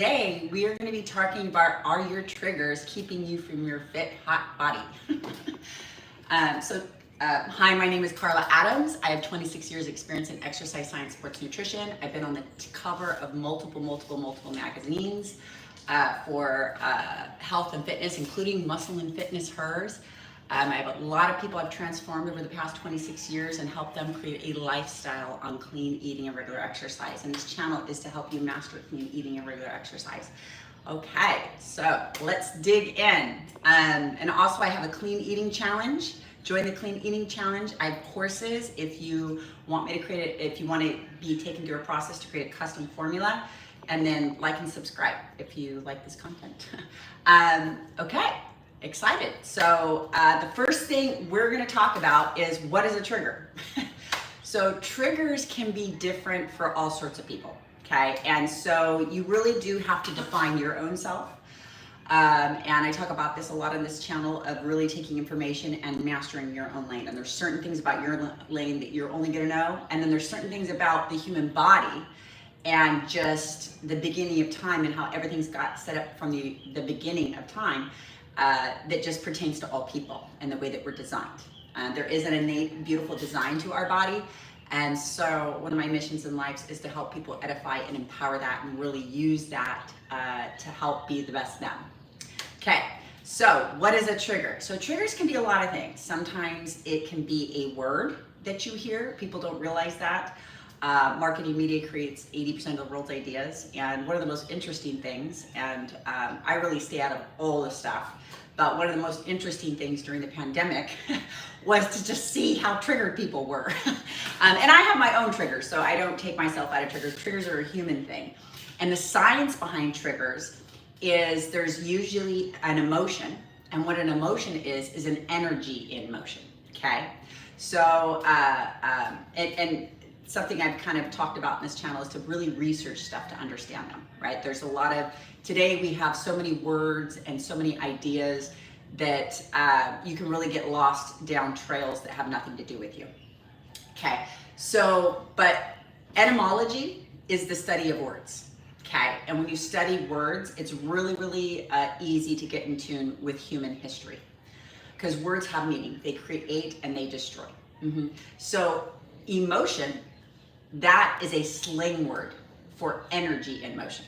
Today, we are going to be talking about are your triggers keeping you from your fit, hot body? Hi, my name is Karla Adams. I have 26 years experience in exercise science, sports nutrition. I've been on the cover of multiple magazines for health and fitness, including Muscle and Fitness Hers. I have a lot of people I've transformed over the past 26 years and helped them create a lifestyle on clean eating and regular exercise. And this channel is to help you master clean eating and regular exercise. Okay, so let's dig in. And also I have a clean eating challenge. Join the clean eating challenge. I have courses if you want me to create it, if you want to be taken through a process to create a custom formula. And then like and subscribe if you like this content. Okay. Excited. So the first thing we're going to talk about is what is a trigger. So triggers can be different for all sorts of people. Okay. And so you really do have to define your own self. And I talk about this a lot on this channel of really taking information and mastering your own lane. And there's certain things about your lane that you're only going to know. And then there's certain things about the human body and just the beginning of time and how everything's got set up from the beginning of time. That just pertains to all people and the way that we're designed. There is an innate, beautiful design to our body. And so one of my missions in life is to help people edify and empower that and really use that to help be the best them. Okay, so what is a trigger? So triggers can be a lot of things. Sometimes it can be a word that you hear. People don't realize that. Marketing media creates 80% of the world's ideas. And one of the most interesting things, and I really stay out of all this stuff, but one of the most interesting things during the pandemic was to just see how triggered people were. And I have my own triggers, so I don't take myself out of triggers. Triggers are a human thing. And the science behind triggers is there's usually an emotion. And what an emotion is an energy in motion, okay? So, and something I've kind of talked about in this channel is to really research stuff to understand them, right? There's a lot of, today we have so many words and so many ideas that you can really get lost down trails that have nothing to do with you. Okay, so, but etymology is the study of words, okay? And when you study words, it's really easy to get in tune with human history because words have meaning. They create and they destroy. So emotion, that is a slang word for energy in motion.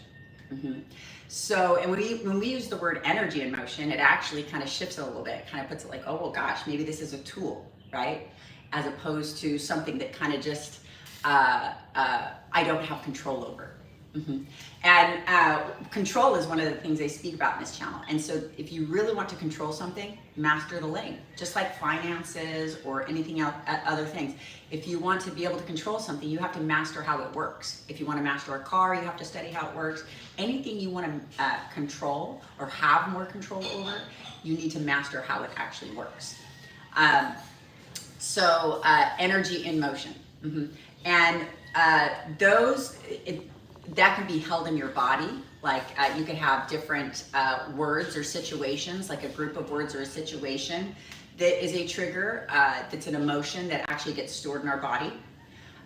So, and when we use the word energy in motion, it actually kind of shifts it a little bit. It kind of puts it like, oh, well, gosh, maybe this is a tool, right? As opposed to something that kind of just, I don't have control over. And control is one of the things they speak about in this channel. And so if you really want to control something, master the lane, just like finances or anything else, other things. If you want to be able to control something, you have to master how it works. If you want to master a car, you have to study how it works. Anything you want to control or have more control over, you need to master how it actually works. Energy in motion. And that can be held in your body. Like you can have different words or situations, like a group of words or a situation that is a trigger, that's an emotion that actually gets stored in our body.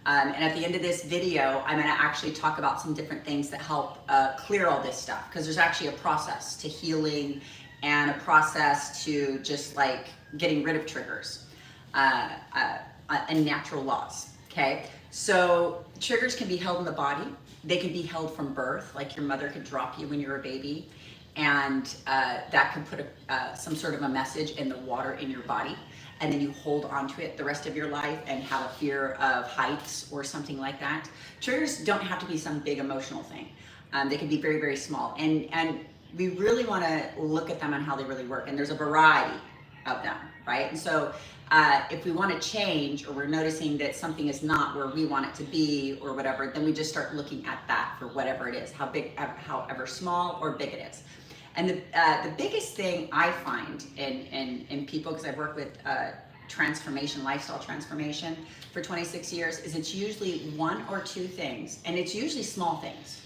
And at the end of this video, I'm gonna actually talk about some different things that help clear all this stuff, because there's actually a process to healing and a process to just like getting rid of triggers and natural laws, okay? So triggers can be held in the body. They can be held from birth, like your mother could drop you when you were a baby, and that could put some sort of a message in the water in your body, and then you hold onto it the rest of your life and have a fear of heights or something like that. Triggers don't have to be some big emotional thing. They can be very small, and we really want to look at them and how they really work, and there's a variety of them, right? And so if we want to change, or we're noticing that something is not where we want it to be or whatever, then we just start looking at that for whatever it is, how big, however small or big it is. And the biggest thing I find in people, because I've worked with transformation, lifestyle transformation for 26 years, is it's usually one or two things, and it's usually small things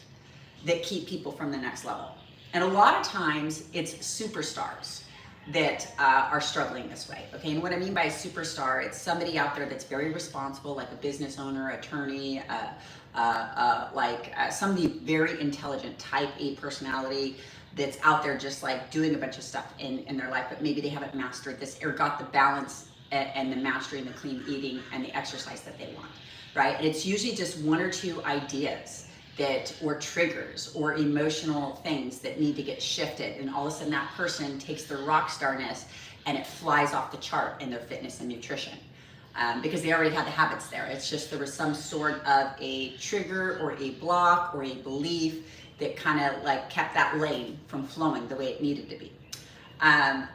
that keep people from the next level. And a lot of times it's superstars. that are struggling this way. Okay, and what I mean by a superstar, it's somebody out there that's very responsible, like a business owner, attorney, somebody very intelligent, type A personality that's out there just like doing a bunch of stuff in their life, but maybe they haven't mastered this or got the balance and the mastery and the clean eating and the exercise that they want, right? And it's usually just one or two ideas that, or triggers or emotional things that need to get shifted, and all of a sudden that person takes their rock starness and it flies off the chart in their fitness and nutrition. Because they already had the habits there. It's just there was some sort of a trigger or a block or a belief that kind of like kept that lane from flowing the way it needed to be. But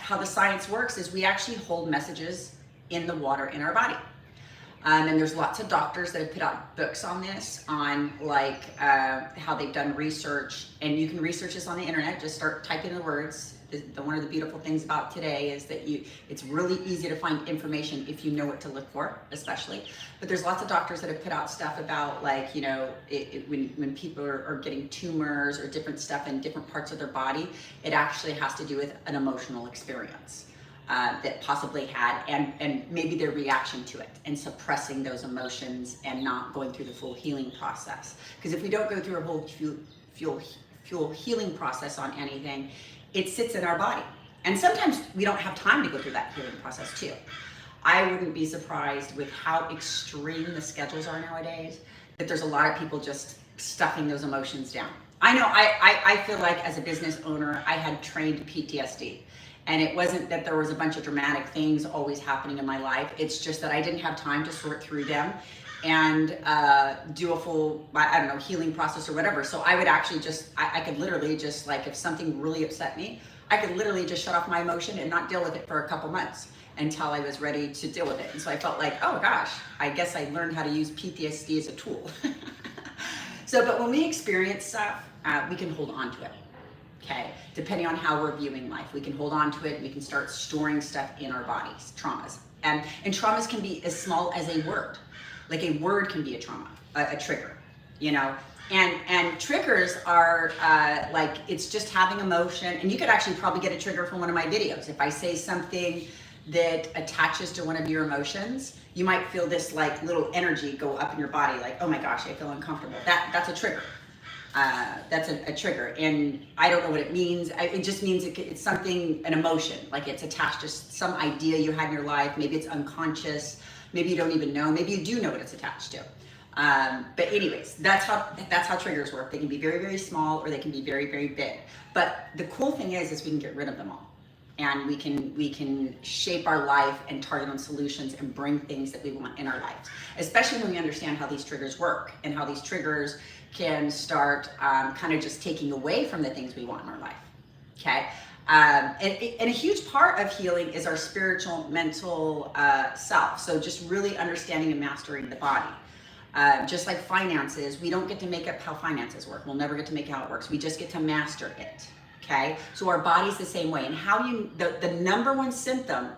how the science works is we actually hold messages in the water in our body. And there's lots of doctors that have put out books on this, on like how they've done research, and you can research this on the internet. Just start typing the words. One of the beautiful things about today is that it's really easy to find information if you know what to look for, especially. But there's lots of doctors that have put out stuff about like, you know, when people are getting tumors or different stuff in different parts of their body, it actually has to do with an emotional experience that possibly had, and maybe their reaction to it, and suppressing those emotions and not going through the full healing process. Because if we don't go through a whole full healing process on anything, it sits in our body. And sometimes we don't have time to go through that healing process too. I wouldn't be surprised with how extreme the schedules are nowadays, that there's a lot of people just stuffing those emotions down. I know, I feel like as a business owner, I had trained PTSD. And it wasn't that there was a bunch of dramatic things always happening in my life. It's just that I didn't have time to sort through them and do a full, I don't know, healing process or whatever. So I would actually I could literally just like, if something really upset me, I could literally just shut off my emotion and not deal with it for a couple months until I was ready to deal with it. And so I felt like, oh gosh, I guess I learned how to use PTSD as a tool. But when we experience stuff, we can hold on to it. Okay, depending on how we're viewing life, we can hold on to it and we can start storing stuff in our bodies, traumas. And traumas can be as small as a word. Like a word can be a trauma, a trigger, you know? And triggers are like, it's just having emotion. And you could actually probably get a trigger from one of my videos. If I say something that attaches to one of your emotions, you might feel this like little energy go up in your body, like, oh my gosh, I feel uncomfortable. That's a trigger. That's a trigger, and I don't know what it means. It just means it's something, an emotion, like it's attached to some idea you had in your life. Maybe it's unconscious. Maybe you don't even know. Maybe you do know what it's attached to. But anyways, that's how triggers work. They can be very, very small, or they can be very, very big. But the cool thing is we can get rid of them all, and we can shape our life and target on solutions and bring things that we want in our lives. Especially when we understand how these triggers work and how these triggers can start kind of just taking away from the things we want in our life, okay? And a huge part of healing is our spiritual, mental self. So just really understanding and mastering the body. Just like finances, we don't get to make up how finances work. We'll never get to make how it works. We just get to master it, okay? So our body's the same way. And how the number one symptom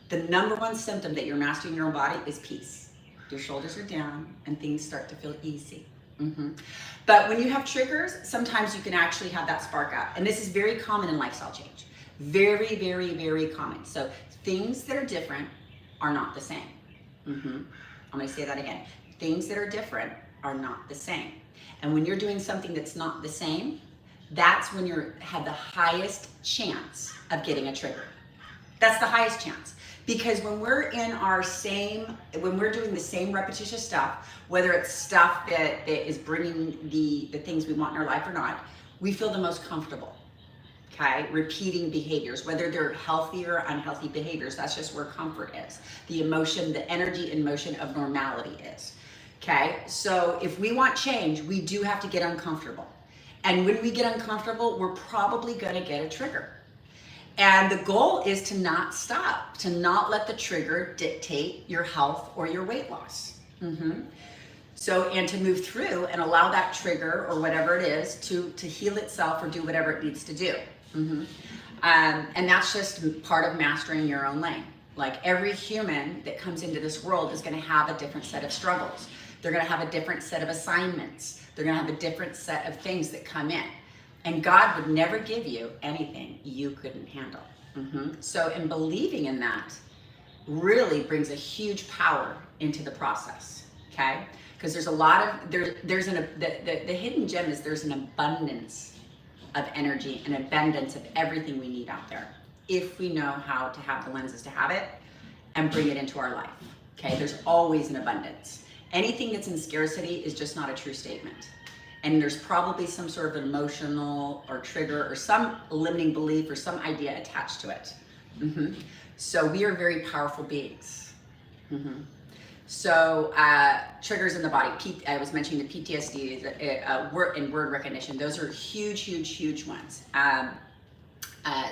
that you're mastering your own body is peace. Your shoulders are down and things start to feel easy. Mm-hmm. But when you have triggers, sometimes you can actually have that spark up. And this is very common in lifestyle change. Very, very, very common. So things that are different are not the same. Mm-hmm. I'm going to say that again. Things that are different are not the same. And when you're doing something that's not the same, that's when you have the highest chance of getting a trigger. That's the highest chance. Because when we're when we're doing the same repetitious stuff, whether it's stuff that is bringing the things we want in our life or not, we feel the most comfortable, okay? Repeating behaviors, whether they're healthy or unhealthy behaviors, that's just where comfort is. The emotion, the energy and motion of normality is, okay? So if we want change, we do have to get uncomfortable. And when we get uncomfortable, we're probably gonna get a trigger. And the goal is to not stop, to not let the trigger dictate your health or your weight loss. Mm-hmm. So, and to move through and allow that trigger or whatever it is to heal itself or do whatever it needs to do. Mm-hmm. And that's just part of mastering your own lane. Like every human that comes into this world is gonna have a different set of struggles. They're gonna have a different set of assignments. They're gonna have a different set of things that come in. And God would never give you anything you couldn't handle. So in believing in that really brings a huge power into the process, okay? Because there's a lot of, the hidden gem is there's an abundance of energy, an abundance of everything we need out there if we know how to have the lenses to have it and bring it into our life, okay? There's always an abundance. Anything that's in scarcity is just not a true statement. And there's probably some sort of an emotional or trigger or some limiting belief or some idea attached to it. So we are very powerful beings. So triggers in the body, I was mentioning the PTSD, word and word recognition, those are huge, huge, huge ones.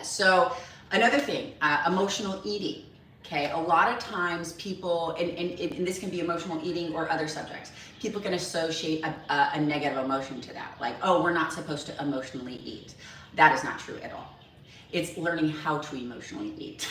So another thing, emotional eating. Okay, a lot of times people, and this can be emotional eating or other subjects, people can associate a negative emotion to that. Like, oh, we're not supposed to emotionally eat. That is not true at all. It's learning how to emotionally eat.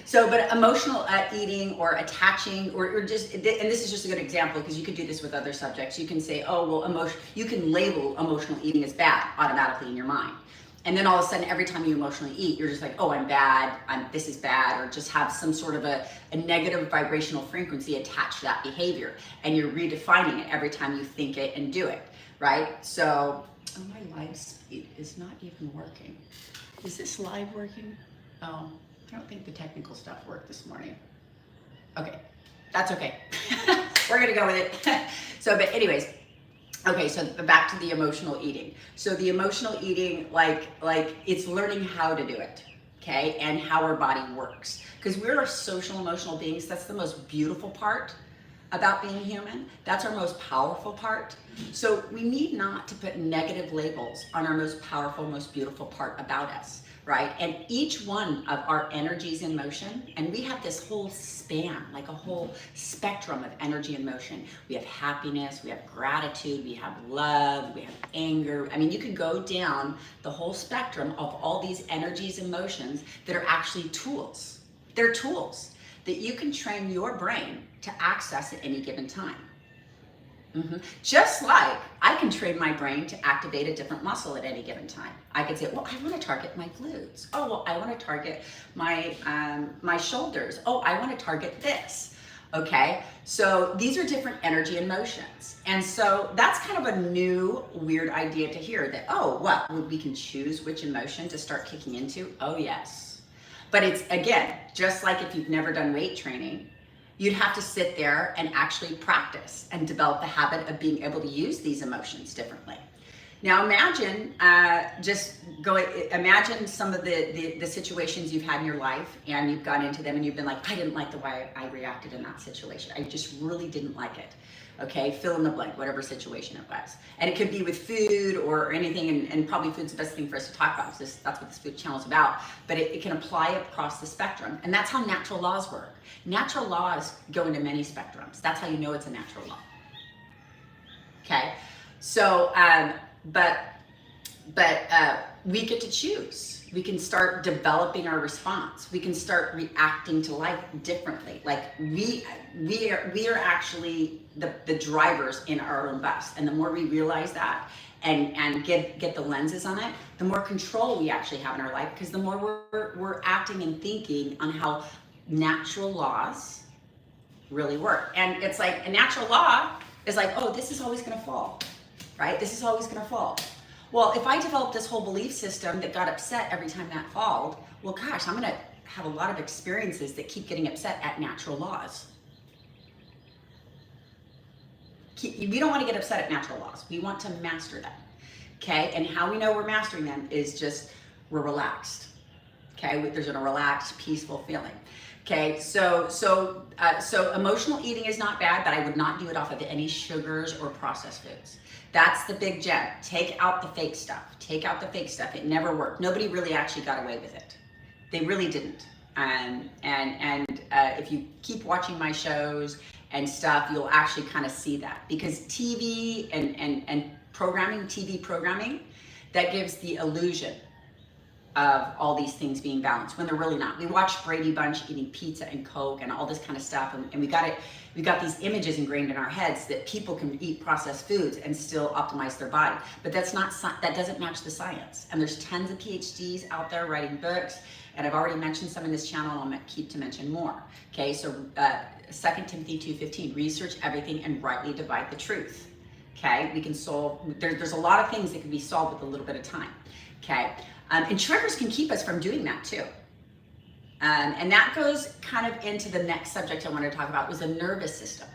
So, but emotional eating or attaching or just, and this is just a good example because you could do this with other subjects. You can say, oh, well, you can label emotional eating as bad automatically in your mind. And then all of a sudden, every time you emotionally eat, you're just like, oh, I'm bad, this is bad, or just have some sort of a negative vibrational frequency attached to that behavior. And you're redefining it every time you think it and do it, right? So, oh, my live speed is not even working. Is this live working? Oh, I don't think the technical stuff worked this morning. Okay, that's okay. We're gonna go with it. So, but anyways, okay, so back to the emotional eating. So the emotional eating, like it's learning how to do it, okay? And how our body works. Because we're social emotional beings. That's the most beautiful part about being human. That's our most powerful part. So we need not to put negative labels on our most powerful, most beautiful part about us, right? And each one of our energies in motion, and we have this whole span, like a whole spectrum of energy in motion. We have happiness, we have gratitude, we have love, we have anger. I mean, you could go down the whole spectrum of all these energies and emotions that are actually tools. They're tools that you can train your brain to access at any given time. Just like I can train my brain to activate a different muscle at any given time. I could say, well, I want to target my glutes. Oh, well, I want to target my my shoulders. Oh, I want to target this. Okay, so these are different energy and motions. And so that's kind of a new, weird idea to hear that, oh, what, we can choose which emotion to start kicking into? Oh, yes. But it's, again, just like if you've never done weight training, you'd have to sit there and actually practice and develop the habit of being able to use these emotions differently. Now imagine, imagine some of the situations you've had in your life and you've gone into them and you've been like, I didn't like the way I reacted in that situation. I just really didn't like it. Okay, fill in the blank, whatever situation it was. And it could be with food or anything, and probably food's the best thing for us to talk about because that's what this food channel is about, but it can apply across the spectrum. And that's how natural laws work. Natural laws go into many spectrums. That's how you know it's a natural law. Okay, so, but we get to choose. We can start developing our response. We can start reacting to life differently. Like we are actually the drivers in our own bus. And the more we realize that and get the lenses on it, the more control we actually have in our life, because the more we're acting and thinking on how natural laws really work. And it's like a natural law is like, oh, this is always gonna fall, right? This is always gonna fall. Well, if I develop this whole belief system that got upset every time that falled, well, gosh, I'm gonna have a lot of experiences that keep getting upset at natural laws. We don't want to get upset at natural laws. We want to master them, okay? And how we know we're mastering them is just we're relaxed, okay? There's a relaxed, peaceful feeling. Okay, so emotional eating is not bad, but I would not do it off of any sugars or processed foods. That's the big gem. Take out the fake stuff. Take out the fake stuff. It never worked. Nobody really actually got away with it. They really didn't. And if you keep watching my shows and stuff, you'll actually kind of see that, because TV and programming, TV programming, that gives the illusion of all these things being balanced when they're really not. We watch Brady Bunch eating pizza and Coke and all this kind of stuff, and we got these images ingrained in our heads that people can eat processed foods and still optimize their body. But that doesn't match the science. And there's tons of PhDs out there writing books, and I've already mentioned some in this channel, and I'll keep to mention more. Okay, so 2 Timothy 2:15, research everything and rightly divide the truth. Okay, we can solve, there's a lot of things that can be solved with a little bit of time. Okay, and triggers can keep us from doing that too. And that goes kind of into the next subject I wanted to talk about, was the nervous system.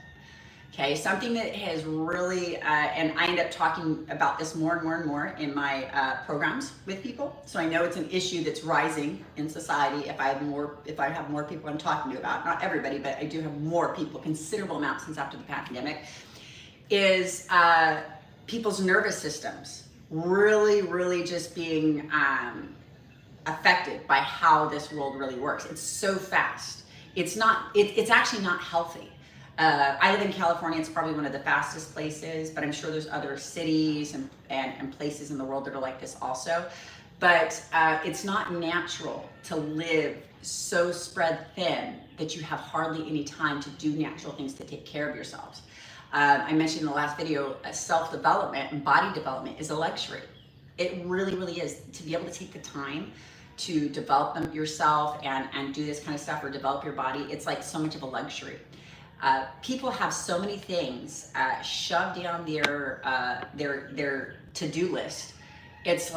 Okay, something that has really, and I end up talking about this more and more and more in my programs with people. So I know it's an issue that's rising in society. If I have more people I'm talking to about, not everybody, but I do have more people, considerable amount since after the pandemic, is people's nervous systems really just being affected by how this world really works. It's so fast. It's actually not healthy. I live in California. It's probably one of the fastest places, but I'm sure there's other cities and places in the world that are like this also. But it's not natural to live so spread thin that you have hardly any time to do natural things to take care of yourselves. I mentioned in the last video, self-development and body development is a luxury. It really is. To be able to take the time to develop them yourself and do this kind of stuff, or develop your body, it's like so much of a luxury. People have so many things shoved down their to-do list. It's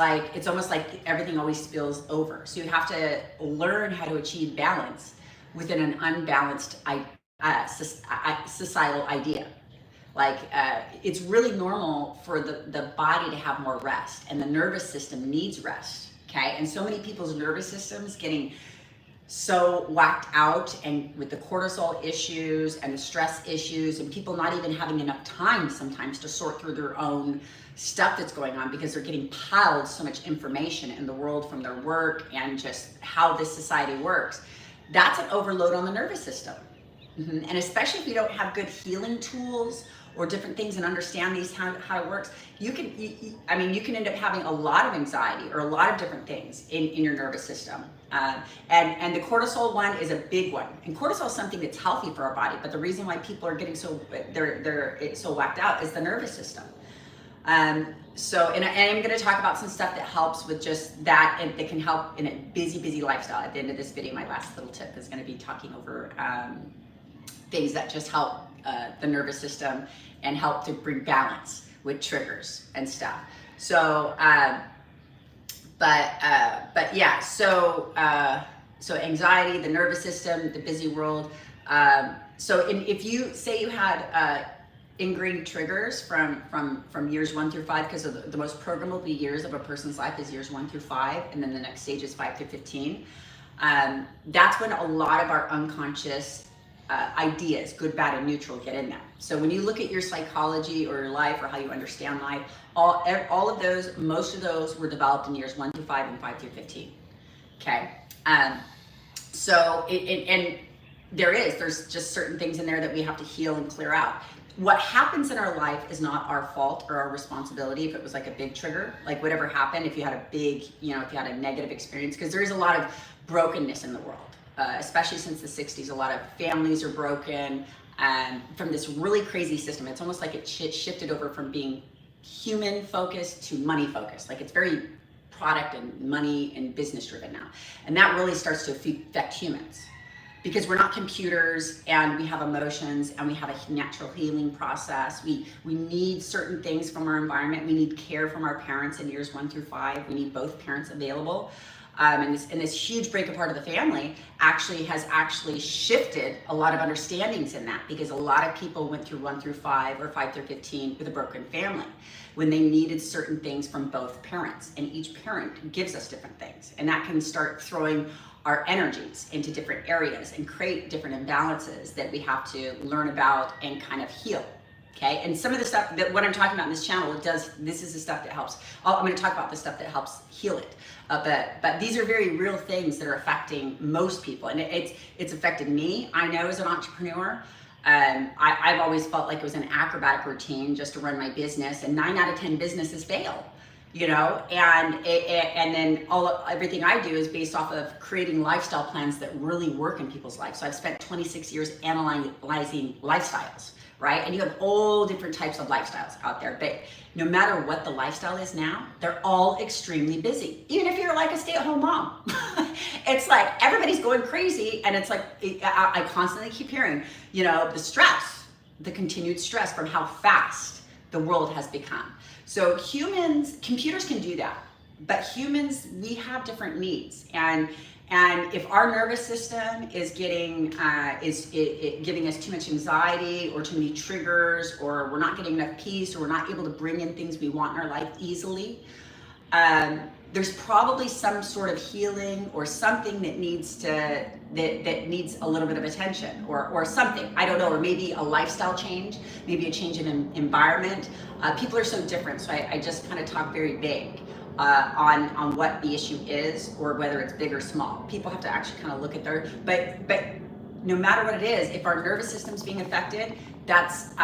almost like everything always spills over. So you have to learn how to achieve balance within an unbalanced societal idea. It's really normal for the body to have more rest, and the nervous system needs rest. Okay, and so many people's nervous systems getting so whacked out, and with the cortisol issues and the stress issues, and people not even having enough time sometimes to sort through their own stuff that's going on, because they're getting piled so much information in the world from their work and just how this society works. That's an overload on the nervous system. And especially if you don't have good healing tools or different things and understand how it works, you can end up having a lot of anxiety or a lot of different things in your nervous system. And the cortisol one is a big one. And cortisol is something that's healthy for our body, but the reason why people are getting it's so whacked out is the nervous system. And I'm going to talk about some stuff that helps with just that, and that can help in a busy lifestyle. At the end of this video, my last little tip is going to be talking over things that just help the nervous system and help to bring balance with triggers and stuff. So, so anxiety, the nervous system, the busy world. If you say you had ingrained triggers from years 1 through 5, because the most programmable years of a person's life is years 1 through 5, and then the next stage is 5 through 15. That's when a lot of our unconscious ideas, good, bad, and neutral, get in there. So when you look at your psychology or your life or how you understand life, all of those, most of those were developed in years 1 through 5 and 5 through 15. Okay. There's just certain things in there that we have to heal and clear out. What happens in our life is not our fault or our responsibility. If it was like a big trigger, like whatever happened, if you had a big, if you had a negative experience, because there is a lot of brokenness in the world. Especially since the 60s, a lot of families are broken from this really crazy system. It's almost like it shifted over from being human focused to money focused. Like it's very product and money and business driven now. And that really starts to affect humans, because we're not computers, and we have emotions, and we have a natural healing process. We need certain things from our environment. We need care from our parents in years 1 through 5. We need both parents available. And this huge break apart of the family has shifted a lot of understandings in that, because a lot of people went through 1 through 5 or 5 through 15 with a broken family when they needed certain things from both parents, and each parent gives us different things, and that can start throwing our energies into different areas and create different imbalances that we have to learn about and kind of heal. Okay, and some of the stuff that what I'm talking about in this channel, this is the stuff that helps. I'm going to talk about the stuff that helps heal it. But these are very real things that are affecting most people, and it's affected me. I know, as an entrepreneur, I've always felt like it was an acrobatic routine just to run my business, and 9 out of 10 businesses fail. and then everything I do is based off of creating lifestyle plans that really work in people's lives. So I've spent 26 years analyzing lifestyles, right? And you have all different types of lifestyles out there, but no matter what the lifestyle is now, they're all extremely busy. Even if you're like a stay-at-home mom, it's like everybody's going crazy, and it's like I constantly keep hearing, the stress, the continued stress from how fast the world has become. So computers can do that, but humans, we have different needs, and if our nervous system is giving us too much anxiety or too many triggers, or we're not getting enough peace, or we're not able to bring in things we want in our life easily, there's probably some sort of healing or something that needs a little bit of attention, or something, I don't know, or maybe a lifestyle change, maybe a change in environment. People are so different, so I just kind of talk very vague on what the issue is, or whether it's big or small. People have to actually kind of look at but no matter what it is, if our nervous system's being affected, that's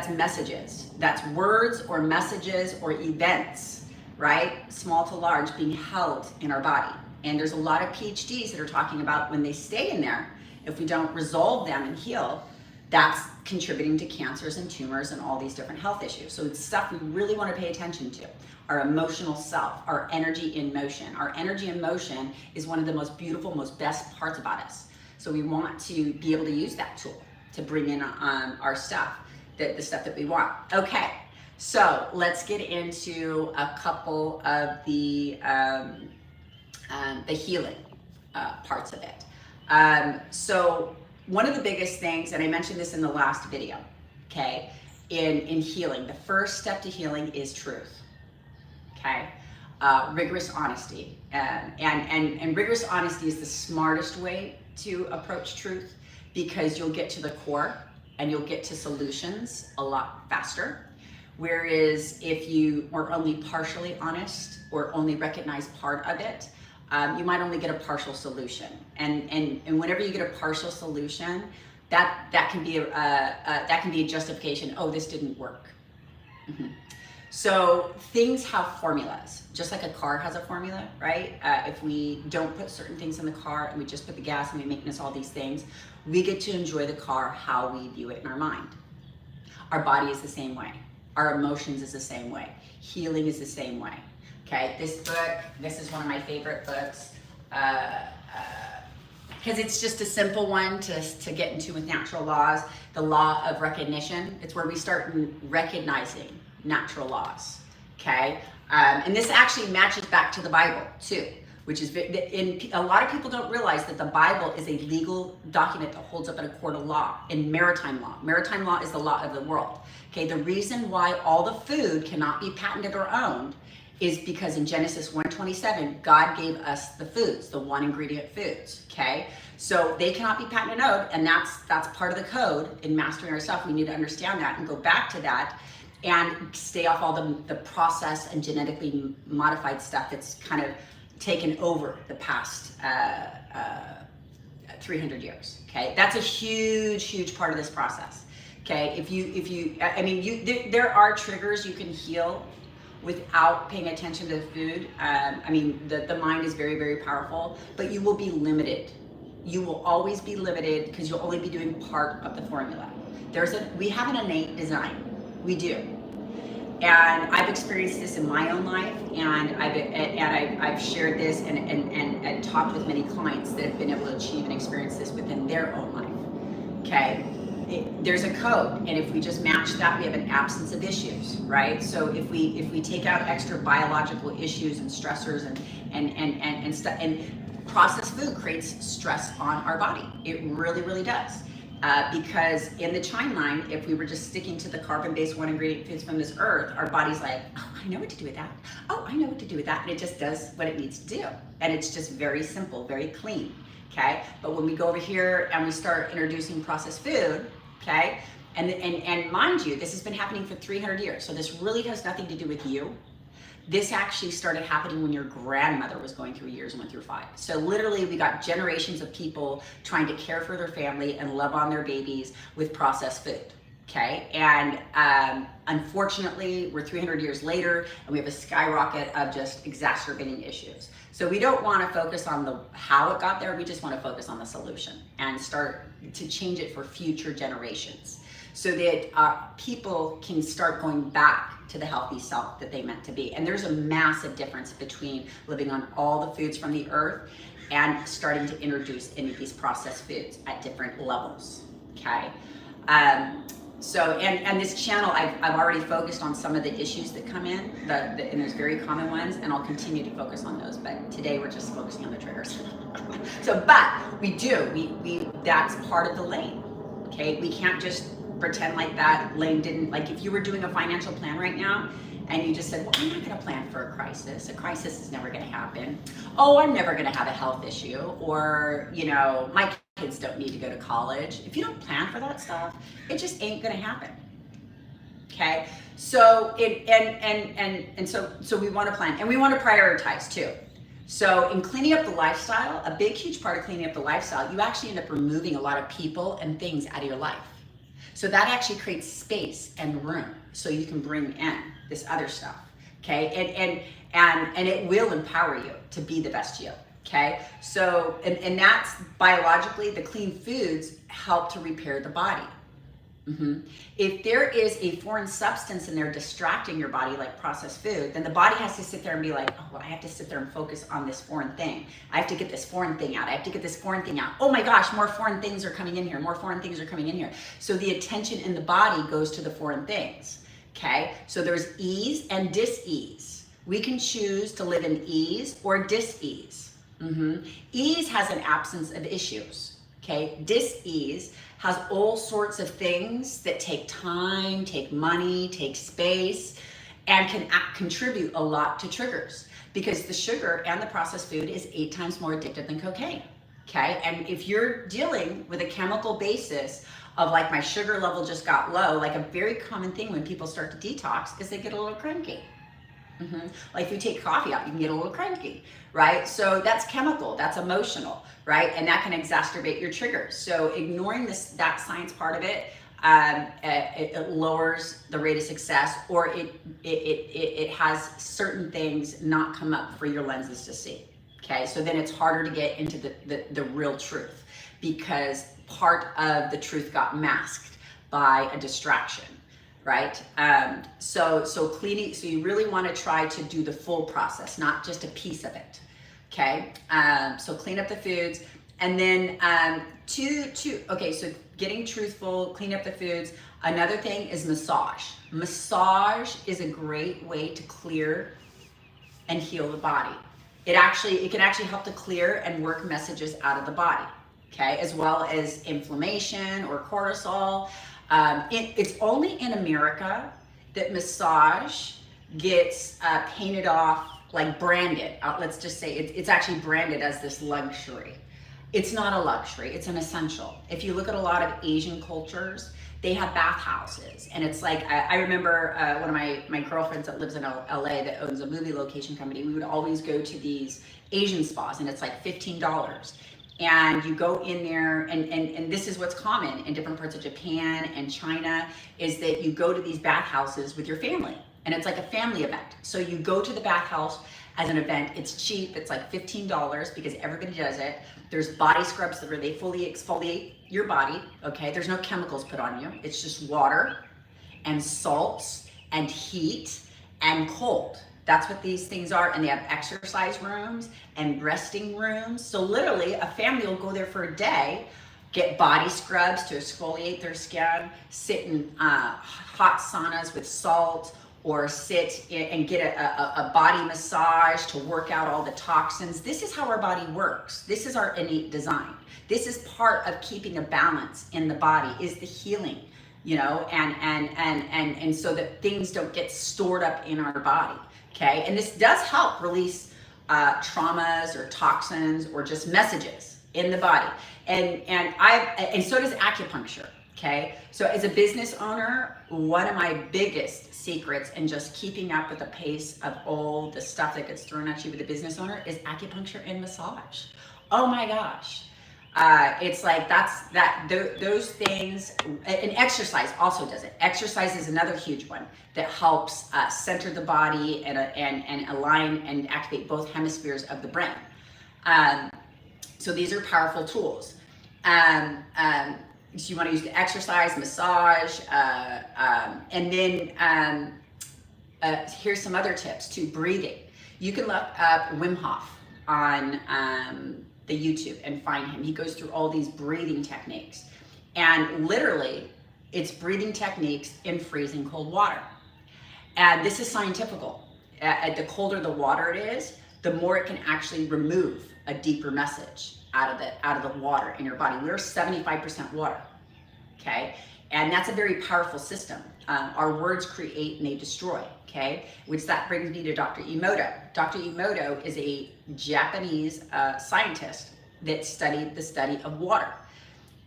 messages, that's words or messages or events, right? Small to large, being held in our body. And there's a lot of PhDs that are talking about when they stay in there, if we don't resolve them and heal, that's contributing to cancers and tumors and all these different health issues. So it's stuff we really want to pay attention to. Our emotional self, our energy in motion. Our energy in motion is one of the most beautiful, most best parts about us. So we want to be able to use that tool to bring in our stuff, the stuff that we want. Okay, so let's get into a couple of the healing parts of it. So one of the biggest things, and I mentioned this in the last video, okay, in healing, the first step to healing is truth, okay? Rigorous honesty. And rigorous honesty is the smartest way to approach truth, because you'll get to the core and you'll get to solutions a lot faster. Whereas if you are only partially honest or only recognize part of it, you might only get a partial solution. And whenever you get a partial solution, that can be a justification. Oh, this didn't work. Mm-hmm. So things have formulas, just like a car has a formula, right? If we don't put certain things in the car and we just put the gas and we make this all these things, we get to enjoy the car how we view it in our mind. Our body is the same way. Our emotions is the same way. Healing is the same way. Okay, this book, this is one of my favorite books, because it's just a simple one to get into with natural laws. The law of recognition. It's where we start recognizing natural laws, okay? And this actually matches back to the Bible too, which is, a lot of people don't realize that the Bible is a legal document that holds up in a court of law, in maritime law. Maritime law is the law of the world, okay? The reason why all the food cannot be patented or owned is because in Genesis 1:27, God gave us the foods, the one ingredient foods, okay? So they cannot be patented and owned, and that's part of the code in mastering ourselves. We need to understand that and go back to that and stay off all the processed and genetically modified stuff that's kind of taken over the past 300 years, okay? That's a huge part of this process, okay? There are triggers you can heal without paying attention to the food. The mind is very powerful, but you will be limited. You will always be limited because you'll only be doing part of the formula. We have an innate design, we do. And I've experienced this in my own life, and I've shared this and talked with many clients that have been able to achieve and experience this within their own life, okay? There's a code, and if we just match that, we have an absence of issues, right? So if we take out extra biological issues and stressors and processed food creates stress on our body. It really does. Because in the timeline, if we were just sticking to the carbon-based one ingredient foods from this earth, our body's like, oh, I know what to do with that. Oh, I know what to do with that. And it just does what it needs to do. And it's just very simple, very clean, okay? But when we go over here and we start introducing processed food, okay? And mind you, this has been happening for 300 years. So this really has nothing to do with you. This actually started happening when your grandmother was going through years 1 through 5. So literally we got generations of people trying to care for their family and love on their babies with processed food, Okay, and unfortunately, we're 300 years later, and we have a skyrocket of just exacerbating issues. So we don't want to focus on the how it got there. We just want to focus on the solution and start to change it for future generations, so that people can start going back to the healthy self that they meant to be. And there's a massive difference between living on all the foods from the earth and starting to introduce any of these processed foods at different levels. Okay. And this channel, I've already focused on some of the issues that come in, and there's very common ones, and I'll continue to focus on those. But today we're just focusing on the triggers. But that's part of the lane. Okay, we can't just pretend like that lane didn't. Like if you were doing a financial plan right now, and you just said, well, I'm not going to plan for a crisis. A crisis is never going to happen. Oh, I'm never going to have a health issue, or my kids don't need to go to college. If you don't plan for that stuff, it just ain't going to happen. Okay, so so we want to plan, and we want to prioritize too. So in cleaning up the lifestyle, a big huge part of cleaning up the lifestyle, you actually end up removing a lot of people and things out of your life. So that actually creates space and room so you can bring in this other stuff. Okay, and it will empower you to be the best you. Okay, so and that's biologically, the clean foods help to repair the body. If there is a foreign substance in there distracting your body, like processed food, then the body has to sit there and be like, oh, well, I have to sit there and focus on this foreign thing. I have to get this foreign thing out. I have to get this foreign thing out. Oh my gosh, more foreign things are coming in here. More foreign things are coming in here. So the attention in the body goes to the foreign things. Okay, so there's ease and dis-ease. We can choose to live in ease or dis-ease. Ease has an absence of issues. Okay, dis-ease has all sorts of things that take time, take money, take space, and can contribute a lot to triggers, because the sugar and the processed food is 8 times more addictive than cocaine. Okay, and if you're dealing with a chemical basis of like, my sugar level just got low, like a very common thing when people start to detox is they get a little cranky. Like if you take coffee out, you can get a little cranky, right? So that's chemical, that's emotional, right? And that can exacerbate your triggers. So ignoring that science part of it, it lowers the rate of success, or it has certain things not come up for your lenses to see. Okay, so then it's harder to get into the real truth, because part of the truth got masked by a distraction. Right? So cleaning, so you really want to try to do the full process, not just a piece of it. Okay? So clean up the foods, and then okay, so getting truthful, clean up the foods. Another thing is massage. Massage is a great way to clear and heal the body. It can actually help to clear and work messages out of the body. Okay? As well as inflammation or cortisol. It's only in America that massage gets painted off, like branded. Let's just say it's actually branded as this luxury. It's not a luxury, it's an essential. If you look at a lot of Asian cultures, they have bathhouses. And it's like, I remember one of my girlfriends that lives in LA that owns a movie location company, we would always go to these Asian spas, and it's like $15. And you go in there, and this is what's common in different parts of Japan and China, is that you go to these bathhouses with your family, and it's like a family event. So you go to the bathhouse as an event. It's cheap. It's like $15 because everybody does it. There's body scrubs where they fully exfoliate your body. Okay, there's no chemicals put on you. It's just water and salts and heat and cold. That's what these things are. And they have exercise rooms and resting rooms. So literally a family will go there for a day, get body scrubs to exfoliate their skin, sit in hot saunas with salt, or sit and get a body massage to work out all the toxins. This is how our body works. This is our innate design. This is part of keeping a balance in the body, is the healing, and so that things don't get stored up in our body. Okay, and this does help release traumas or toxins or just messages in the body, and so does acupuncture. Okay, so as a business owner, one of my biggest secrets in just keeping up with the pace of all the stuff that gets thrown at you with a business owner is acupuncture and massage. Oh my gosh, It's like those things, and exercise also does it. Exercise is another huge one that helps center the body and align and activate both hemispheres of the brain. So these are powerful tools. So you want to use the exercise, massage, and then here's some other tips too. Breathing. You can look up Wim Hof on the YouTube and find him. He goes through all these breathing techniques, and literally it's breathing techniques in freezing cold water. And this is scientifical. The colder the water it is, the more it can actually remove a deeper message out of the water in your body. We're 75% water, okay? And that's a very powerful system. Our words create and they destroy, okay? Which that brings me to Dr. Emoto. Dr. Emoto is a Japanese scientist that studied the study of water.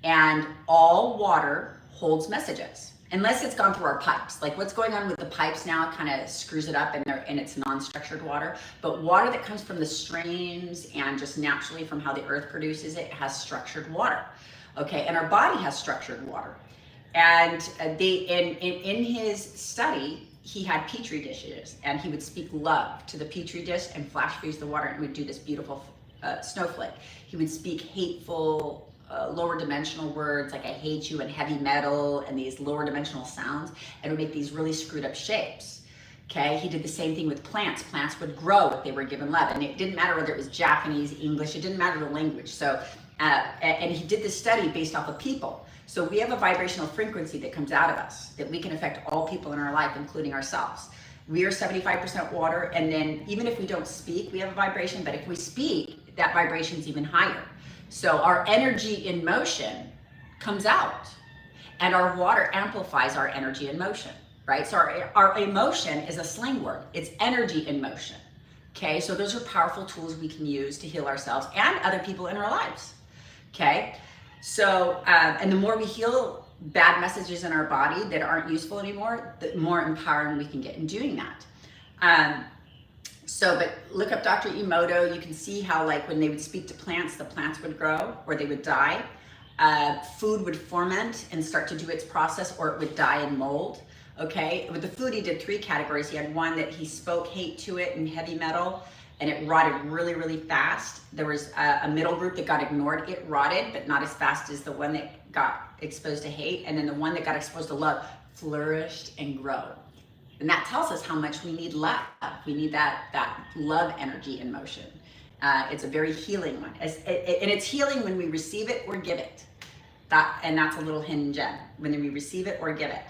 And all water holds messages, unless it's gone through our pipes. Like what's going on with the pipes now kind of screws it up, and it's non-structured water. But water that comes from the streams and just naturally from how the earth produces it has structured water, okay? And our body has structured water. And in his study, he had petri dishes, and he would speak love to the petri dish and flash freeze the water, and would do this beautiful snowflake. He would speak hateful, lower dimensional words like I hate you and heavy metal and these lower dimensional sounds, and would make these really screwed up shapes. Okay, he did the same thing with plants. Plants would grow if they were given love, and it didn't matter whether it was Japanese, English, it didn't matter the language. So, and he did this study based off of people. So we have a vibrational frequency that comes out of us that we can affect all people in our life, including ourselves. We are 75% water, and then even if we don't speak, we have a vibration, but if we speak, that vibration is even higher. So our energy in motion comes out, and our water amplifies our energy in motion, right? So our emotion is a slang word. It's energy in motion, okay? So those are powerful tools we can use to heal ourselves and other people in our lives, okay? So, and the more we heal bad messages in our body that aren't useful anymore, the more empowering we can get in doing that. But look up Dr. Emoto. You can see how, like, when they would speak to plants, the plants would grow or they would die. Food would ferment and start to do its process, or it would die and mold. Okay, with the food, he did 3 categories. He had one that he spoke hate to it and heavy metal, and it rotted really, really fast. There was a middle group that got ignored. It rotted, but not as fast as the one that got exposed to hate. And then the one that got exposed to love flourished and grew. And that tells us how much we need love. We need that love energy in motion. It's a very healing one. And it's healing when we receive it or give it. And that's a little hidden gem, when we receive it or give it.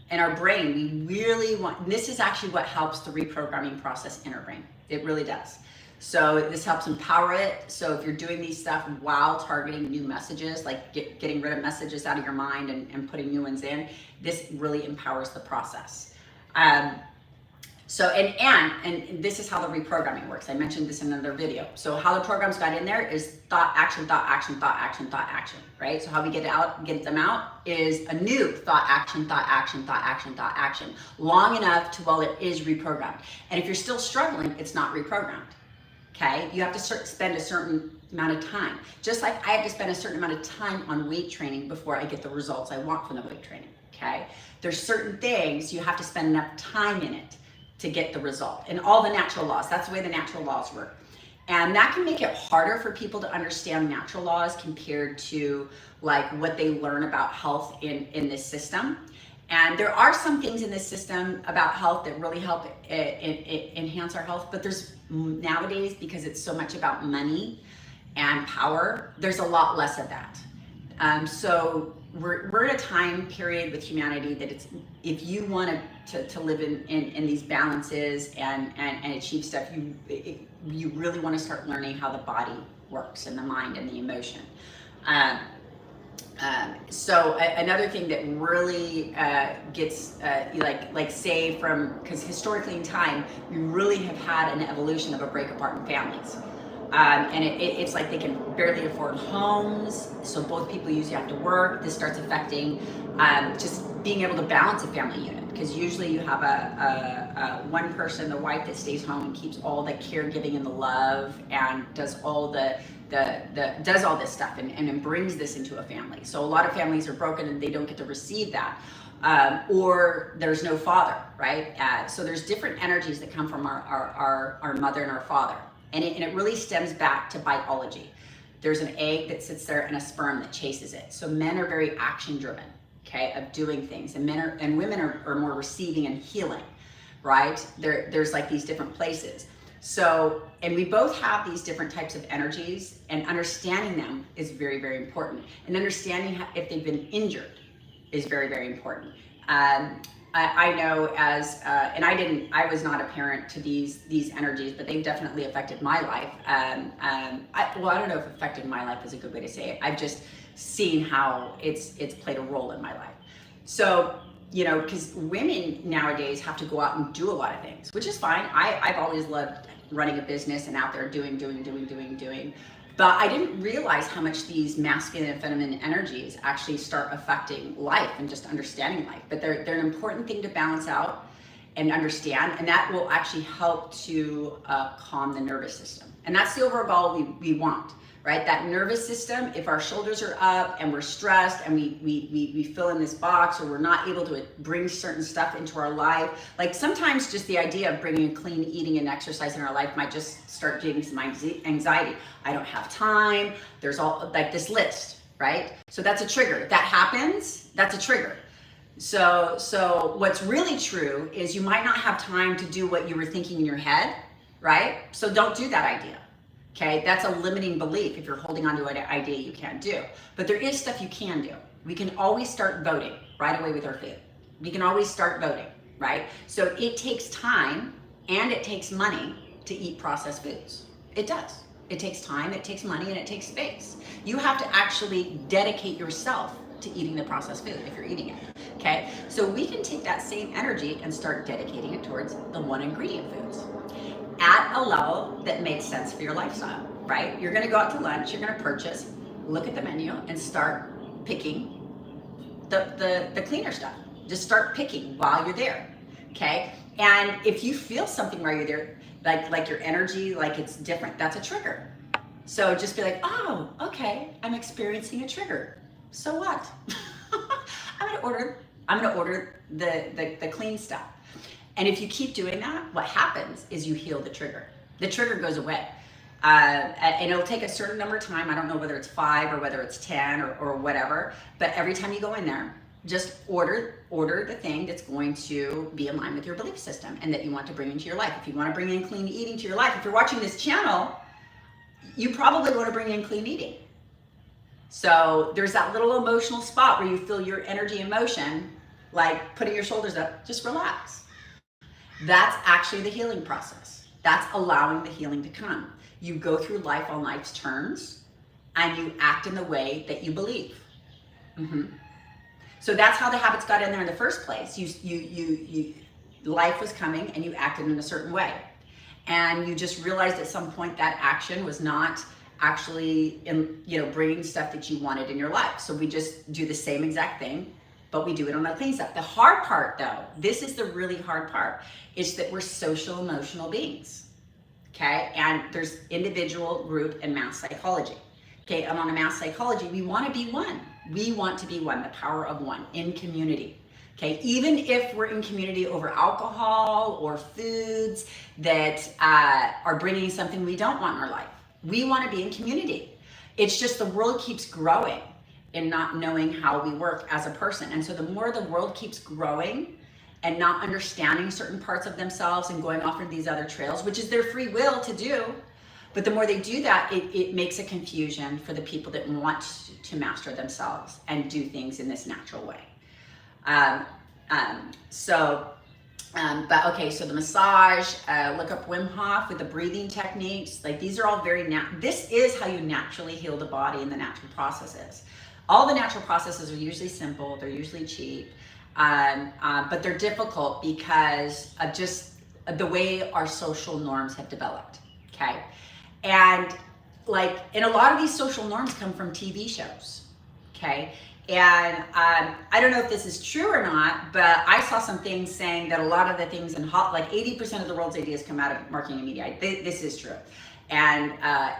And our brain, we really want, this is actually what helps the reprogramming process in our brain. It really does. So this helps empower it. So if you're doing these stuff while targeting new messages, like getting rid of messages out of your mind and putting new ones in, this really empowers the process. So this is how the reprogramming works. I mentioned this in another video. So how the programs got in there is thought, action, thought, action, thought, action, thought, action, right? So how we get them out is a new thought, action, thought, action, thought, action, thought, action, long enough to while it is reprogrammed. And if you're still struggling, it's not reprogrammed, okay? You have to spend a certain amount of time. Just like I have to spend a certain amount of time on weight training before I get the results I want from the weight training, okay? There's certain things you have to spend enough time in it to get the result. And all the natural laws, that's the way the natural laws work. And that can make it harder for people to understand natural laws compared to like what they learn about health in this system. And there are some things in this system about health that really help enhance our health, but there's nowadays, because it's so much about money and power, there's a lot less of that. So we're in a time period with humanity that it's, if you want to live in these balances and achieve stuff, you really want to start learning how the body works and the mind and the emotion. So another thing that really gets like say from, because historically in time we really have had an evolution of a break apart in families. And it's like they can barely afford homes, so both people usually have to work. This starts affecting just being able to balance a family unit, because usually you have a one person, the wife, that stays home and keeps all the caregiving and the love and does all does all this stuff and brings this into a family. So a lot of families are broken and they don't get to receive that. Or there's no father, right? So there's different energies that come from our mother and our father. And it really stems back to biology. There's an egg that sits there and a sperm that chases it. So men are very action driven, okay, of doing things. And women are more receiving and healing, right? There's like these different places. So, and we both have these different types of energies, and understanding them is very, very important. And understanding if they've been injured is very, very important. I know as, and I was not a parent to these energies, but they've definitely affected my life. I don't know if affected my life is a good way to say it. I've just seen how it's played a role in my life. So, you know, because women nowadays have to go out and do a lot of things, which is fine. I've always loved running a business and out there doing. But I didn't realize how much these masculine and feminine energies actually start affecting life and just understanding life. But they're an important thing to balance out and understand, and that will actually help to calm the nervous system. And that's the overall goal we want, right? That nervous system, if our shoulders are up and we're stressed and we fill in this box, or we're not able to bring certain stuff into our life, like sometimes just the idea of bringing clean eating and exercise in our life might just start getting some anxiety. I don't have time. There's all like this list, right? So that's a trigger. If that happens, that's a trigger. So what's really true is you might not have time to do what you were thinking in your head, right? So don't do that idea. Okay, that's a limiting belief if you're holding on to an idea you can't do. But there is stuff you can do. We can always start voting right away with our food. We can always start voting, right? So it takes time and it takes money to eat processed foods. It does. It takes time, it takes money, and it takes space. You have to actually dedicate yourself to eating the processed food if you're eating it, okay? So we can take that same energy and start dedicating it towards the one ingredient foods at a level that makes sense for your lifestyle, right? You're gonna go out to lunch, you're gonna purchase, look at the menu and start picking the cleaner stuff. Just start picking while you're there, okay? And if you feel something while you're there, like your energy, like it's different, that's a trigger. So just be like, oh, okay, I'm experiencing a trigger. So what? I'm gonna order the clean stuff. And if you keep doing that, what happens is you heal the trigger. The trigger goes away. And it'll take a certain number of time. I don't know whether it's 5 or whether it's 10 or whatever, but every time you go in there, just order the thing that's going to be in line with your belief system and that you want to bring into your life. If you want to bring in clean eating to your life, if you're watching this channel, you probably want to bring in clean eating. So there's that little emotional spot where you feel your energy and motion, like putting your shoulders up, just relax. That's actually the healing process. That's allowing the healing to come. You go through life on life's terms and you act in the way that you believe. So that's how the habits got in there in the first place. Life was coming and you acted in a certain way. And you just realized at some point that action was not actually bringing stuff that you wanted in your life. So we just do the same exact thing, but we do it on the clean stuff. The hard part though, this is the really hard part, is that we're social emotional beings, okay? And there's individual, group, and mass psychology. Okay, and on a mass psychology, we want to be one. We want to be one, the power of one in community. Okay, even if we're in community over alcohol or foods that are bringing something we don't want in our life, we want to be in community. It's just the world keeps growing and not knowing how we work as a person. And so the more the world keeps growing and not understanding certain parts of themselves and going off into these other trails, which is their free will to do, but the more they do that, it makes a confusion for the people that want to master themselves and do things in this natural way. But okay, so the massage, look up Wim Hof with the breathing techniques. Like these are all this is how you naturally heal the body in the natural processes. All the natural processes are usually simple, they're usually cheap, but they're difficult because of just the way our social norms have developed, okay? And a lot of these social norms come from TV shows, okay? And I don't know if this is true or not, but I saw some things saying that a lot of the things in like 80% of the world's ideas come out of marketing and media. This is true. And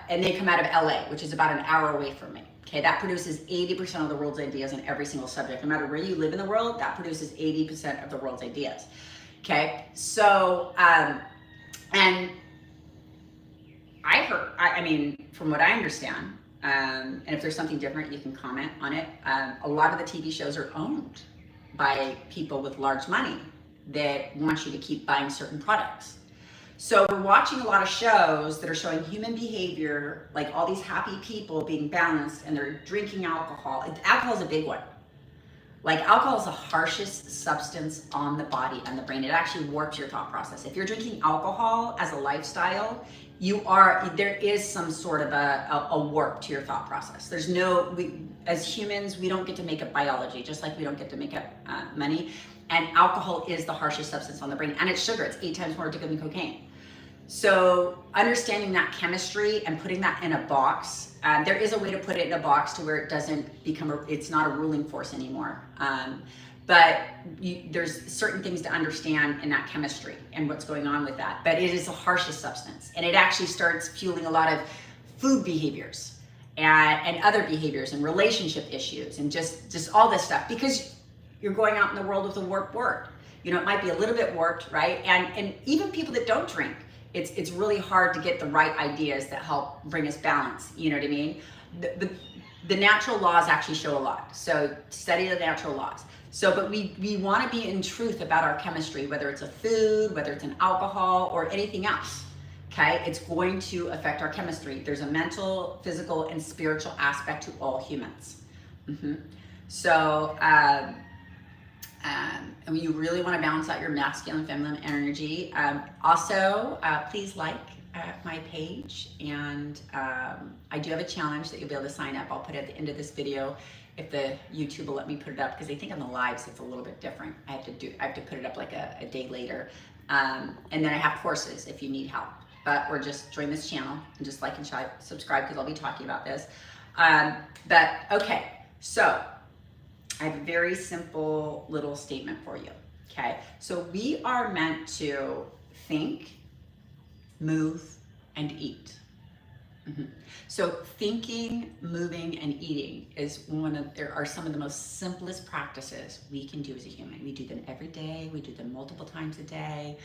they come out of LA, which is about an hour away from me. Okay, that produces 80% of the world's ideas on every single subject. No matter where you live in the world, that produces 80% of the world's ideas. Okay, so, and I heard, I mean, from what I understand, and if there's something different, you can comment on it. A lot of the TV shows are owned by people with large money that want you to keep buying certain products. So we're watching a lot of shows that are showing human behavior, like all these happy people being balanced, and they're drinking alcohol. Alcohol is a big one. Like, alcohol is the harshest substance on the body and the brain. It actually warps your thought process. If you're drinking alcohol as a lifestyle, there is some sort of a warp to your thought process. There's as humans, we don't get to make up biology, just like we don't get to make up money. And alcohol is the harshest substance on the brain, and it's sugar. It's 8 times more addictive than cocaine. So understanding that chemistry and putting that in a box, there is a way to put it in a box to where it doesn't become, it's not a ruling force anymore. But there's certain things to understand in that chemistry and what's going on with that. But it is the harshest substance, and it actually starts fueling a lot of food behaviors and other behaviors and relationship issues and just all this stuff, because you're going out in the world with a warped word. You know, it might be a little bit warped, right? And even people that don't drink, it's really hard to get the right ideas that help bring us balance. You know what I mean? The natural laws actually show a lot. So study the natural laws. So, but we want to be in truth about our chemistry, whether it's a food, whether it's an alcohol, or anything else. Okay, it's going to affect our chemistry. There's a mental, physical, and spiritual aspect to all humans. So, and you really want to balance out your masculine and feminine energy. Also, please like my page, and I do have a challenge that you'll be able to sign up. I'll put it at the end of this video if the YouTube will let me put it up, because I think on the lives it's a little bit different. I have to put it up like a day later, and then I have courses if you need help. Or just join this channel and just like and subscribe, because I'll be talking about this. But okay, so I have a very simple little statement for you. Okay, so we are meant to think, move, and eat. So thinking, moving, and eating is there are some of the most simplest practices we can do as a human. We do them every day. We do them multiple times a day.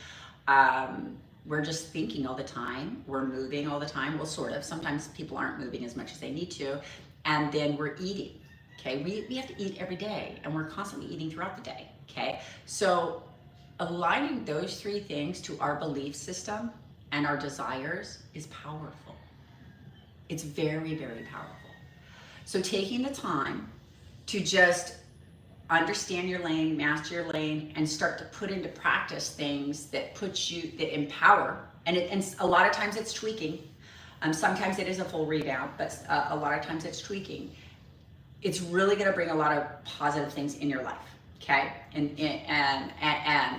We're just thinking all the time. We're moving all the time. Well, sort of. Sometimes people aren't moving as much as they need to. And then we're eating. Okay, we have to eat every day, and we're constantly eating throughout the day. Okay, so aligning those 3 things to our belief system and our desires is powerful. It's very, very powerful. So taking the time to just understand your lane, master your lane, and start to put into practice things that empower. And a lot of times it's tweaking. Sometimes it is a full revamp, but a lot of times it's tweaking. It's really going to bring a lot of positive things in your life. Okay, and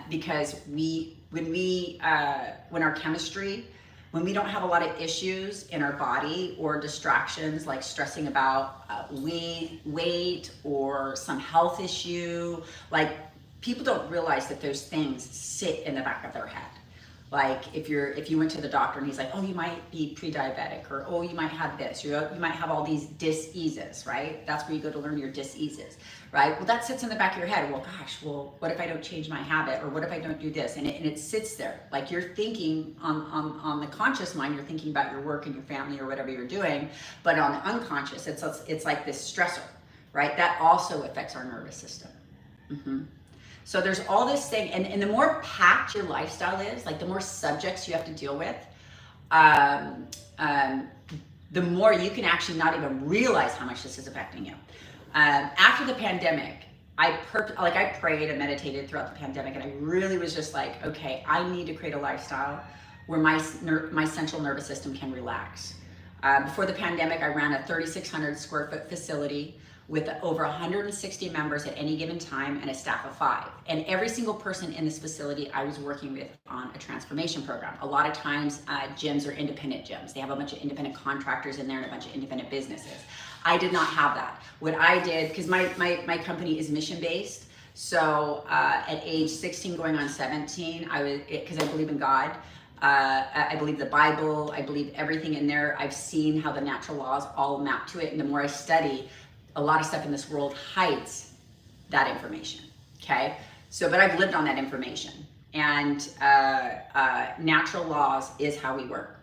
because when our chemistry, when we don't have a lot of issues in our body or distractions like stressing about weight or some health issue, like, people don't realize that those things sit in the back of their head. Like, if you went to the doctor and he's like, oh, you might be pre-diabetic, or oh, you might have this, you might have all these dis-eases, right? That's where you go to learn your dis-eases, right? Well, that sits in the back of your head. Well, gosh, what if I don't change my habit, or what if I don't do this? And it sits there. Like, you're thinking on the conscious mind, you're thinking about your work and your family or whatever you're doing, but on the unconscious, it's like this stressor, right? That also affects our nervous system. So there's all this thing, and the more packed your lifestyle is, like the more subjects you have to deal with, the more you can actually not even realize how much this is affecting you. After the pandemic, I prayed and meditated throughout the pandemic, and I really was just like, okay, I need to create a lifestyle where my central nervous system can relax. Before the pandemic, I ran a 3,600 square foot facility with over 160 members at any given time and a staff of 5. And every single person in this facility I was working with on a transformation program. A lot of times gyms are independent gyms. They have a bunch of independent contractors in there and a bunch of independent businesses. I did not have that. What I did, because my company is mission-based, so at age 16 going on 17, because I believe in God, I believe the Bible, I believe everything in there. I've seen how the natural laws all map to it, and the more I study, a lot of stuff in this world hides that information, okay? So, but I've lived on that information, and natural laws is how we work.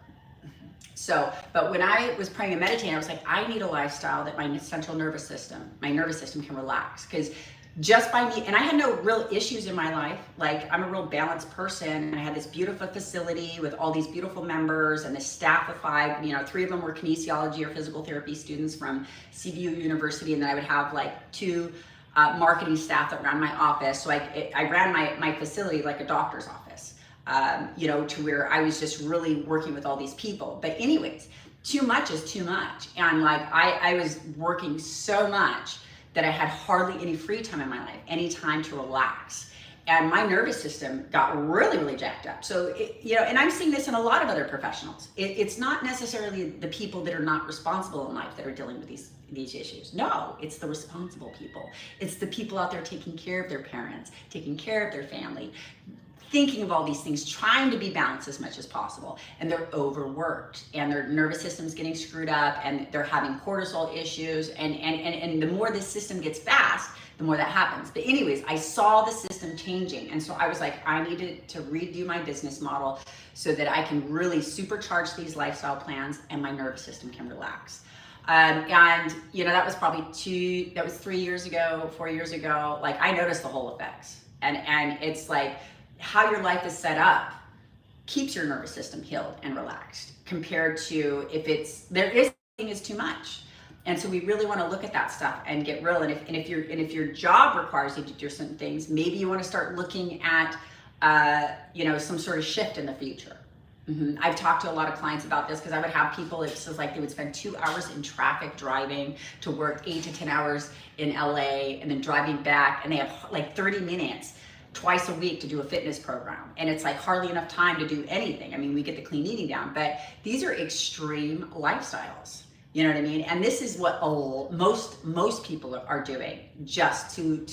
So, but when I was praying and meditating, I was like, I need a lifestyle that my central nervous system, my nervous system can relax, because just by me, and I had no real issues in my life. Like, I'm a real balanced person, and I had this beautiful facility with all these beautiful members and this staff of 5, 3 of them were kinesiology or physical therapy students from CVU University, and then I would have like 2 marketing staff that ran my office. So I ran my facility like a doctor's office, to where I was just really working with all these people. But anyways, too much is too much. And like, I was working so much that I had hardly any free time in my life, any time to relax. And my nervous system got really, really jacked up. So, and I'm seeing this in a lot of other professionals. It's not necessarily the people that are not responsible in life that are dealing with these issues. No, it's the responsible people. It's the people out there taking care of their parents, taking care of their family, thinking of all these things, trying to be balanced as much as possible, and they're overworked, and their nervous system's getting screwed up, and they're having cortisol issues, and the more this system gets fast, the more that happens. But anyways, I saw the system changing, and so I was like, I needed to redo my business model so that I can really supercharge these lifestyle plans and my nervous system can relax. And that was probably 3 years ago, 4 years ago. Like, I noticed the whole effects, and it's like, how your life is set up keeps your nervous system healed and relaxed, compared to if is too much. And so we really want to look at that stuff and get real. And if your job requires you to do certain things, maybe you want to start looking at some sort of shift in the future. I've talked to a lot of clients about this, because I would have people, it's just like they would spend 2 hours in traffic driving to work, 8 to 10 hours in LA, and then driving back, and they have like 30 minutes twice a week to do a fitness program, and it's like hardly enough time to do anything. I mean, we get the clean eating down, but these are extreme lifestyles, you know what I mean? And this is what most people are doing just to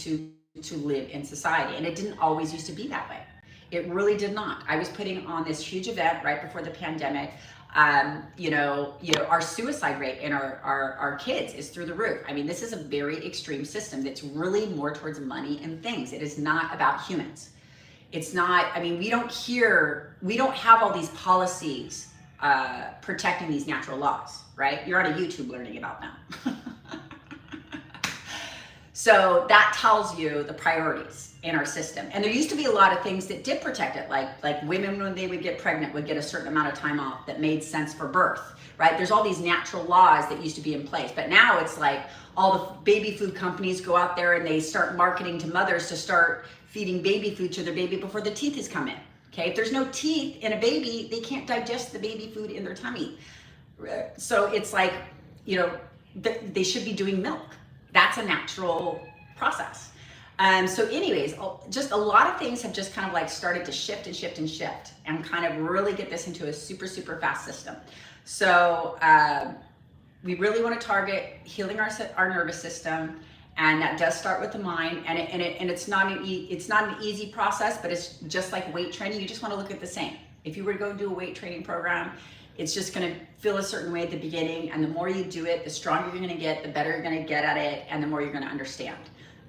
live in society, and it didn't always used to be that way. It really did not. I was putting on this huge event right before the pandemic. Our suicide rate in our kids is through the roof. I mean, this is a very extreme system that's really more towards money and things. It is not about humans. It's not, I mean, we don't have all these policies protecting these natural laws, right? You're on a YouTube learning about them. So that tells you the priorities in our system. And there used to be a lot of things that did protect it, like women, when they would get pregnant, would get a certain amount of time off that made sense for birth, right? There's all these natural laws that used to be in place, but now it's like all the baby food companies go out there and they start marketing to mothers to start feeding baby food to their baby before the teeth has come in, okay? If there's no teeth in a baby, they can't digest the baby food in their tummy. So it's like, they should be doing milk. That's a natural process. So anyways, just a lot of things have just kind of like started to shift and kind of really get this into a super, super fast system. So we really want to target healing our nervous system, and that does start with the mind. And it's not an easy process, but it's just like weight training. You just want to look at the same. If you were to go do a weight training program, it's just going to feel a certain way at the beginning, and the more you do it, the stronger you're going to get, the better you're going to get at it, and the more you're going to understand.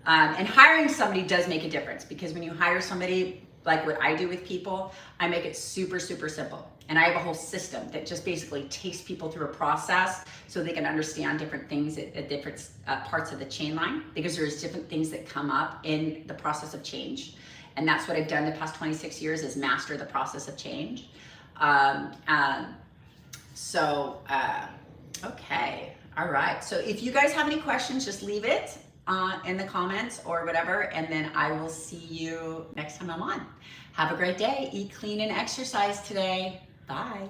And hiring somebody does make a difference, because when you hire somebody, like what I do with people, I make it super, super simple. And I have a whole system that just basically takes people through a process so they can understand different things at different parts of the chain line, because there's different things that come up in the process of change. And that's what I've done the past 26 years, is master the process of change. Okay, all right. So if you guys have any questions, just leave it in the comments or whatever, and then I will see you next time I'm on. Have a great day. Eat clean and exercise today. Bye.